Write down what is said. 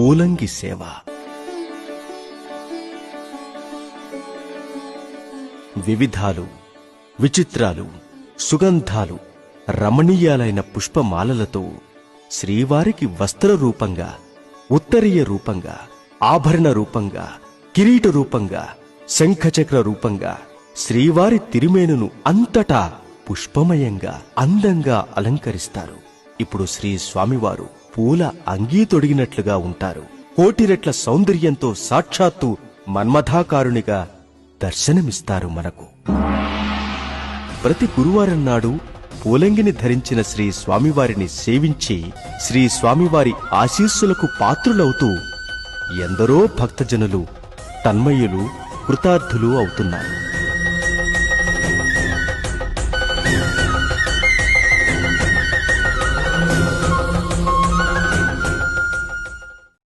పూలంగి సేవ. వివిధాలు, విచిత్రాలు, సుగంధాలు, రమణీయాలైన పుష్పమాలలతో శ్రీవారికి వస్త్ర రూపంగా, ఉత్తరీయ రూపంగా, ఆభరణ రూపంగా, కిరీట రూపంగా, శంఖచక్ర రూపంగా శ్రీవారి తిరుమేనును అంతటా పుష్పమయంగా అందంగా అలంకరిస్తారు. ఇప్పుడు శ్రీ స్వామివారు పూల అంగీ తొడిగినట్లుగా ఉంటారు. కోటి రెట్ల సౌందర్యంతో సాక్షాత్తు మన్మథాకారునిగా దర్శనమిస్తారు మనకు. ప్రతి గురువారం నాడు పూలంగిని ధరించిన శ్రీ స్వామివారిని సేవించి శ్రీ స్వామివారి ఆశీస్సులకు పాత్రులవుతూ ఎందరో భక్తజనులు తన్మయులు, కృతార్థులు అవుతున్నారు.